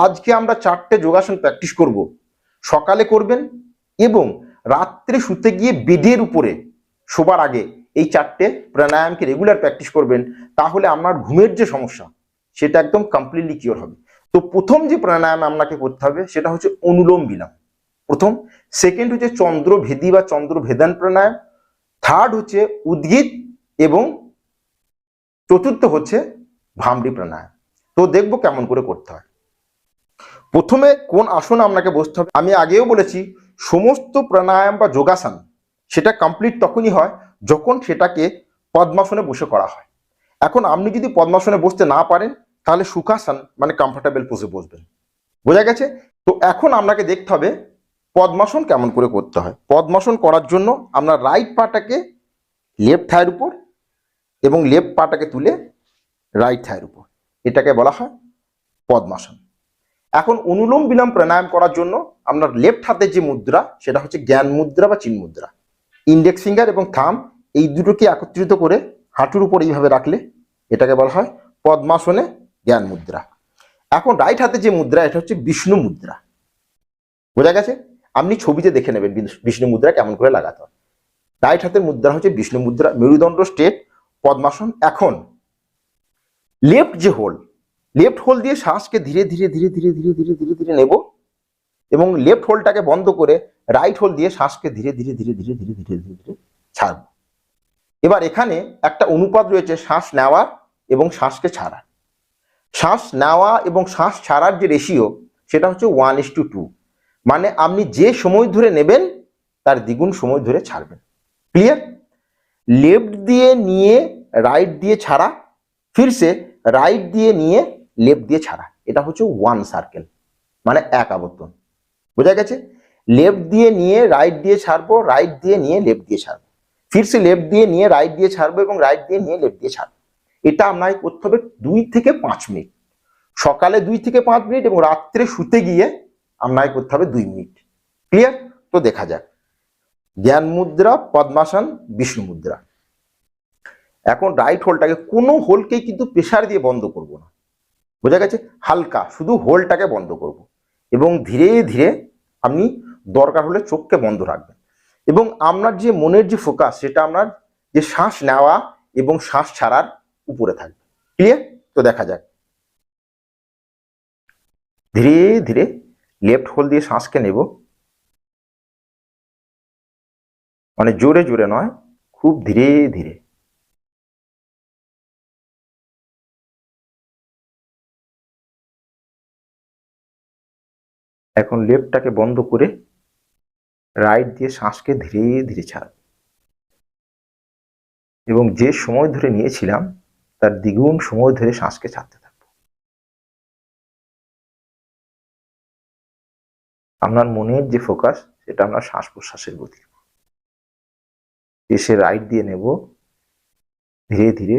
আজকে আমরা 4টে যোগাসন প্র্যাকটিস করব। সকালে করবেন এবং রাত্রে শুতে গিয়ে বেডের উপরে শোবার আগে এই 4টে প্রাণায়ামকে রেগুলার প্র্যাকটিস করবেন। তাহলে আপনার ঘুমের যে সমস্যা সেটা একদম কমপ্লিটলি কিওর হবে। তো প্রথম যে প্রাণায়াম আপনাকে করতে হবে সেটা হচ্ছে অনুলোম বিলোম। প্রথম। সেকেন্ড হচ্ছে চন্দ্রভেদী বা চন্দ্রভেদন প্রাণায়াম। থার্ড হচ্ছে উদ্গীত এবং চতুর্থ হচ্ছে ভামরি প্রাণায়াম। তো দেখবো কেমন করে করতে হয়। প্রথমে কোন আসন আপনাকে বসতে হবে। আমি আগেও বলেছি সমস্ত প্রাণায়াম বা যোগাসন সেটা কমপ্লিট তখনই হয় যখন সেটাকে পদ্মাসনে বসে করা হয়। এখন আপনি যদি পদ্মাসনে বসতে না পারেন তাহলে সুখাসন মানে কমফোর্টেবল পোজে বসবেন। বোঝা গেছে? তো এখন আপনাকে দেখতে হবে পদ্মাসন কেমন করে করতে হয়। পদ্মাসন করার জন্য আমরা রাইট পাটাকে লেফট থায়ের উপর এবং লেফট পাটাকে তুলে রাইট থায়ের উপর, এটাকে বলা হয় পদ্মাসন। এখন অনুলোম বিলোম প্রাণায়াম করার জন্য আপনার লেফট হাতের যে মুদ্রা সেটা হচ্ছে জ্ঞান মুদ্রা বা চিন মুদ্রা। ইন্ডেক্স ফিঙ্গার এবং থাম এই দুটোকে একত্রিত করে হাঁটুর উপর এইভাবে রাখলে এটাকে বলা হয় পদ্মাসনে জ্ঞান মুদ্রা। এখন রাইট হাতে যে মুদ্রা এটা হচ্ছে বিষ্ণু মুদ্রা। বোঝা গেছে? আপনি ছবিতে দেখে নেবেন বিষ্ণু মুদ্রা কেমন করে লাগাতে হয়। রাইট হাতের মুদ্রা হচ্ছে বিষ্ণু মুদ্রা, মেরুদণ্ড স্ট্রেট, পদ্মাসন। এখন লেফট হোল দিয়ে শ্বাসকে ধীরে ধীরে ধীরে ধীরে ধীরে ধীরে ধীরে ধীরে নেব এবং লেফট হোলটাকে বন্ধ করে রাইট হোল দিয়ে শ্বাসকে ধীরে ধীরে ধীরে ধীরে ধীরে ধীরে ধীরে ধীরে ছাড়ব। এবার এখানে একটা অনুপাত রয়েছে শ্বাস নেওয়ার এবং শ্বাসকে ছাড়ার। শ্বাস নেওয়া এবং শ্বাস ছাড়ার যে রেশিও সেটা হচ্ছে 1:2। মানে আপনি যে সময় ধরে নেবেন তার দ্বিগুণ সময় ধরে ছাড়বেন। ক্লিয়ার? লেফট দিয়ে নিয়ে রাইট দিয়ে ছাড়া, ফিরসে রাইট দিয়ে নিয়ে লেফট দিয়ে ছাড়া, এটা হচ্ছে 1 সার্কেল মানে এক আবর্তন। বোঝা গেছে? লেফট দিয়ে নিয়ে রাইট দিয়ে ছাড়বো, রাইট দিয়ে নিয়ে লেফট দিয়ে ছাড়বো, ফিরসে লেফট দিয়ে নিয়ে রাইট দিয়ে ছাড়বো এবং রাইট দিয়ে নিয়ে লেফট দিয়ে ছাড়বো। এটা আপনাকে করতে হবে 2 থেকে 5 মিনিট। সকালে 2 থেকে 5 মিনিট এবং রাত্রে শুতে গিয়ে আপনাকে করতে হবে 2 মিনিট। ক্লিয়ার? তো দেখা যাক। জ্ঞান মুদ্রা, পদ্মাসন, বিষ্ণু মুদ্রা। এখন রাইট হোলটাকে, কোনো হোলকেই কিন্তু প্রেসার দিয়ে বন্ধ করব না। বোঝা গেছে? হালকা শুধু হোলটাকে বন্ধ করব এবং ধীরে ধীরে আপনি দরকার হলে চোখকে বন্ধ রাখবেন এবং আপনার যে মনের যে ফোকাস সেটা আপনার যে শ্বাস নেওয়া এবং শ্বাস ছাড়ার উপরে থাকবে। ক্লিয়ার? তো দেখা যাক। ধীরে ধীরে লেফট হোল দিয়ে শ্বাসকে নেব, মানে জোরে জোরে নয়, খুব ধীরে ধীরে। এখন লেফটটাকে বন্ধ করে রাইট দিয়ে শ্বাসকে ধীরে ধীরে ছাড়ব এবং যে সময় ধরে নিয়েছিলাম তার দ্বিগুণ সময় ধরে শ্বাসকে ছাড়তে থাকবো। আপনার মনের যে ফোকাস সেটা আপনার শ্বাস প্রশ্বাসের গতি। এসে রাইট দিয়ে নেব ধীরে ধীরে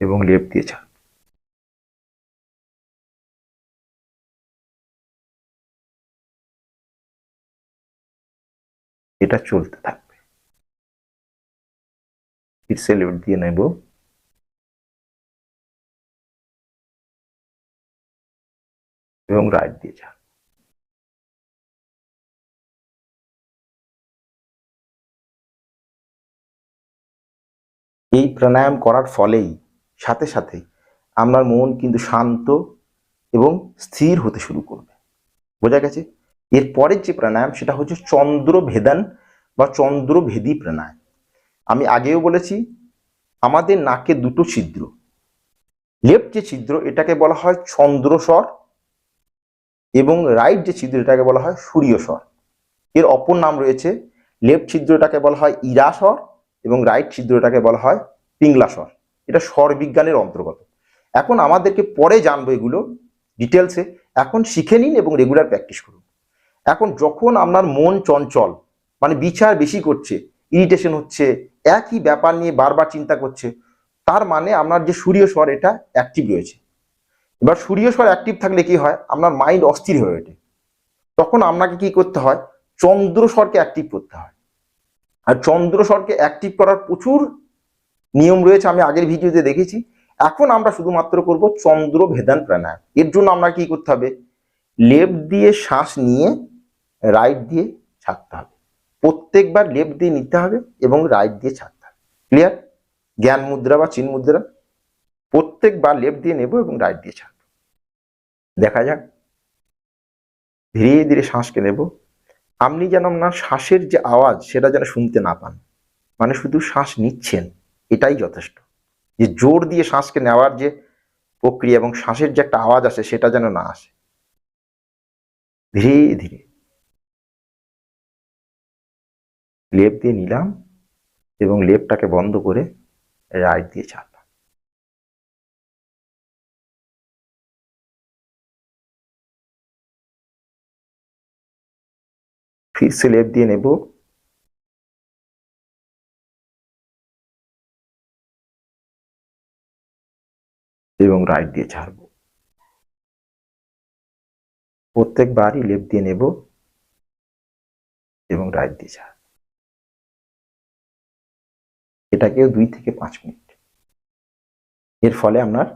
এবং লেফট দিয়ে ছাড়ব। এটা চলতে থাকবে। ফিরসে লেফট দিয়ে নেব এবং রাইট দিয়ে ছাড়ব। এই প্রাণায়াম করার ফলেই সাথে সাথে আপনার মন কিন্তু শান্ত এবং স্থির হতে শুরু করবে। বোঝা গেছে? এর পরের যে প্রাণায়াম সেটা হচ্ছে চন্দ্রভেদন বা চন্দ্রভেদী প্রাণায়াম। আমি আগেও বলেছি আমাদের নাকে দুটো ছিদ্র। লেফট যে ছিদ্র এটাকে বলা হয় চন্দ্রস্বর এবং রাইট যে ছিদ্র এটাকে বলা হয় সূর্যস্বর। এর অপর নাম রয়েছে, লেফট ছিদ্রটাকে বলা হয় ইরাস্বর এবং রাইট ছিদ্রটাকে বলা হয় পিংলাস্বর। এটা স্বর বিজ্ঞানের অন্তর্গত। এখন আমাদেরকে পরে জানবো এগুলো ডিটেলসে। এখন শিখে নিন এবং রেগুলার প্র্যাকটিস করুন। এখন যখন আপনার মন চঞ্চল, মানে বিচার বেশি করছে, ইরিটেশন হচ্ছে, একই ব্যাপার নিয়ে বারবার চিন্তা করছে, তার মানে আপনার যে সূর্যস্বর এটা অ্যাক্টিভ রয়েছে। এবার সূর্যস্বর অ্যাক্টিভ থাকলে কি হয়, আপনার মাইন্ড অস্থির হয়ে ওঠে। তখন আপনাকে কি করতে হয়, চন্দ্রস্বরকে অ্যাক্টিভ করতে হয়। আর চন্দ্রস্বরকে অ্যাক্টিভ করার প্রচুর নিয়ম রয়েছে, আমি আগের ভিডিওতে দেখেছি। এখন আমরা শুধুমাত্র করব চন্দ্র ভেদান প্রাণায়াম। এর জন্য আমরা কি করতে হবে, লেফট দিয়ে শ্বাস নিয়ে রাইট দিয়ে ছাড়তে হবে। প্রত্যেকবার লেফট দিয়ে নিতে হবে এবং রাইট দিয়ে ছাড়তে হবে। ক্লিয়ার? জ্ঞান মুদ্রা বা চিন মুদ্রা, প্রত্যেকবার লেফট দিয়ে নেব এবং রাইট দিয়ে ছাড়ব। দেখা যাক। ধীরে ধীরে শ্বাসকে নেব। আপনি যেন আপনার শ্বাসের যে আওয়াজ সেটা যেন শুনতে না পান, মানে শুধু শ্বাস নিচ্ছেন, এটাই যথেষ্ট। যে জোর দিয়ে শ্বাসকে নেওয়ার যে প্রক্রিয়া এবং শ্বাসের যে একটা আওয়াজ আসে সেটা যেন না আসে। ধীরে ধীরে লেফট দিয়ে নিলাম এবং লেফটটাকে বন্ধ করে রাইট দিয়ে ছাড়লাম। फिर से लेफ्ट দিয়ে নেব এবং রাইট দিয়ে ছাড়ব। প্রত্যেকবারই লেফট দিয়ে নেব এবং রাইট দিয়ে ছাড়ব। এটাকেও 2 থেকে 5 মিনিট। এর ফলে আপনার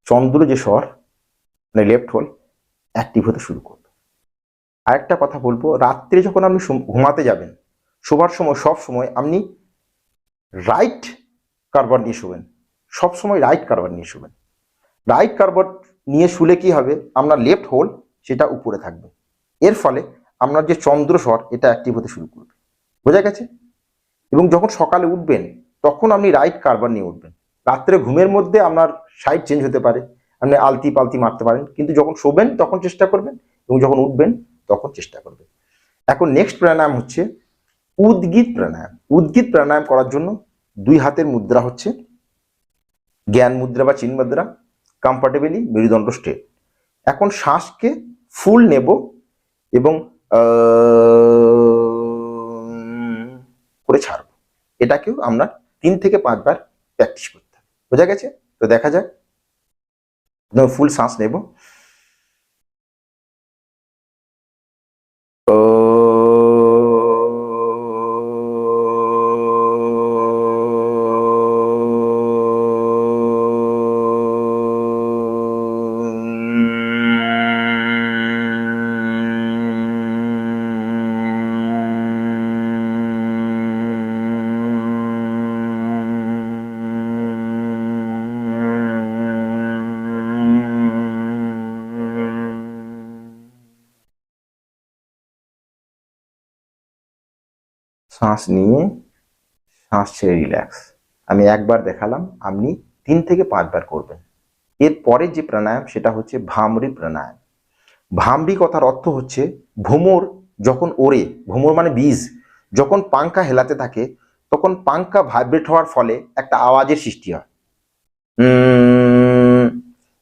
চন্দ্র যে স্বর মানে লেফট হোল অ্যাক্টিভ হতে শুরু করবে। আরেকটা কথা বলবো, রাত্রে যখন আপনি ঘুমাতে যাবেন, শোবার সময় সব সময় আপনি রাইট কার্ভার নিয়ে শোবেন। সব সময় রাইট কার্ভার নিয়ে শোবেন। রাইট কার্ভার নিয়ে শুলে কি হবে, আপনার লেফট হোল সেটা উপরে থাকবে। এর ফলে আপনার যে চন্দ্র স্বর এটা অ্যাক্টিভ হতে শুরু করবে। বোঝা গেছে? এবং যখন সকালে উঠবেন তখন আপনি রাইট কার্ভার নিয়ে উঠবেন। রাত্রে ঘুমের মধ্যে আপনার সাইড চেঞ্জ হতে পারে, আপনি আলতি পালতি মারতে পারেন, কিন্তু যখন শোবেন তখন চেষ্টা করবেন এবং যখন উঠবেন তখন চেষ্টা করবেন। এখন নেক্সট প্রাণায়াম হচ্ছে উদ্গীত প্রাণায়াম। উদ্গীত প্রাণায়াম করার জন্য 2 হাতের মুদ্রা হচ্ছে জ্ঞান মুদ্রা বা চিন মুদ্রা, কমফর্টেবলি মেরুদণ্ড স্ট্রেট। এখন শ্বাসকে ফুল নেব এবং করে ছাড়ব। এটাকেও আমরা 3 থেকে 5 বার প্র্যাকটিস করতে হবে। বোঝা গেছে? তো দেখা যাক। ফুল শ্বাস নেব। শ্বাস নিয়ে শ্বাস ছেড়ে রিল্যাক্স। আমি একবার দেখালাম, আপনি 3 থেকে 5 বার করবেন। এরপরে যে প্রাণায়াম সেটা হচ্ছে ভামরি প্রাণায়াম। ভামরি কথার অর্থ হচ্ছে ভ্রমর যখন ওড়ে, ভ্রমর মানে বীজ, যখন পাঙ্খা হেলাতে থাকে তখন পাঙ্খা ভাইব্রেট হওয়ার ফলে একটা আওয়াজের সৃষ্টি হয়।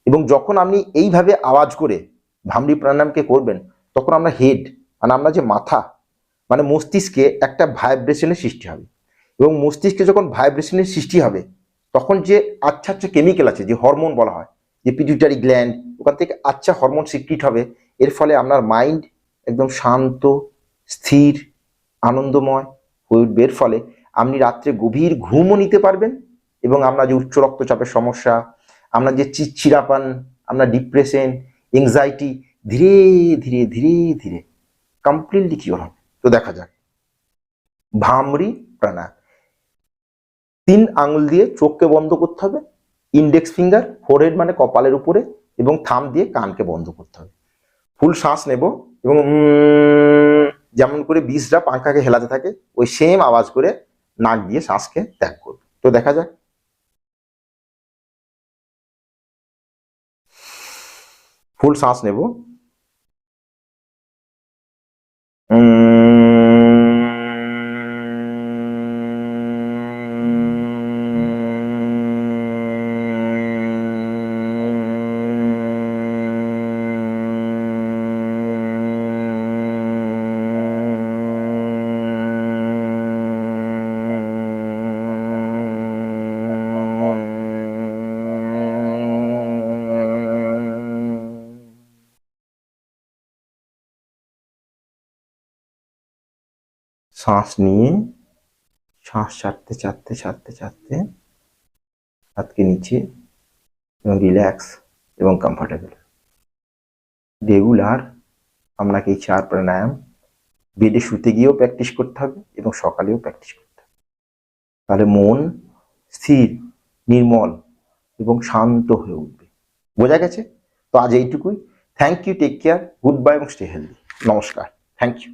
এবং যখন আপনি এইভাবে আওয়াজ করে ভামরি প্রাণায়ামকে করবেন তখন আমরা হেড মানে আমরা যে মাথা মানে মস্তিষ্কে একটা ভাইব্রেশনের সৃষ্টি হবে। এবং মস্তিষ্কে যখন ভাইব্রেশনের সৃষ্টি হবে তখন যে আচ্ছা আচ্ছা কেমিক্যাল আছে, যে হরমোন বলা হয়, যে পিটুইটারি গ্ল্যান্ড, ওখান থেকে আচ্ছা হরমোন সিক্রিট হবে। এর ফলে আপনার মাইন্ড একদম শান্ত, স্থির, আনন্দময় হয়ে উঠবে। এর ফলে আপনি রাত্রে গভীর ঘুমও নিতে পারবেন এবং আপনার যে উচ্চ রক্তচাপের সমস্যা, আপনার যে চিড়চিড়াপান, আপনার ডিপ্রেশন, এংজাইটি ধীরে ধীরে ধীরে ধীরে কমপ্লিটলি কিওর হবে। তো দেখা যাক ভামরি প্রাণায়াম। 3 আঙুল দিয়ে চোখকে বন্ধ করতে হবে, ইন্ডেক্স ফিঙ্গার ফোরহেড মানে কপালের উপরে এবং থাম দিয়ে কানকে বন্ধ করতে হবে। ফুল শ্বাস নেব এবং যেমন করে বীজরা পাঙ্খাকে হেলাতে থাকে ওই সেম আওয়াজ করে নাক দিয়ে শ্বাসকে ত্যাগ করবে। তো দেখা যাক। ফুল শ্বাস নেব। শ্বাস নিয়ে শ্বাস ছাড়তে ছাড়তে ছাড়তে ছাড়তে হাতকে নিচে এবং রিল্যাক্স এবং কমফর্টেবল। রেগুলার আপনাকে এই 4 প্রাণায়াম বেডে শুতে গিয়েও প্র্যাকটিস করতে হবে এবং সকালেও প্র্যাকটিস করতে হবে। তাহলে মন স্থির, নির্মল এবং শান্ত হয়ে উঠবে। বোঝা গেছে? তো আজ এইটুকুই। Thank you, take care, goodbye এবং স্টে হেলদি। নমস্কার, থ্যাংক ইউ।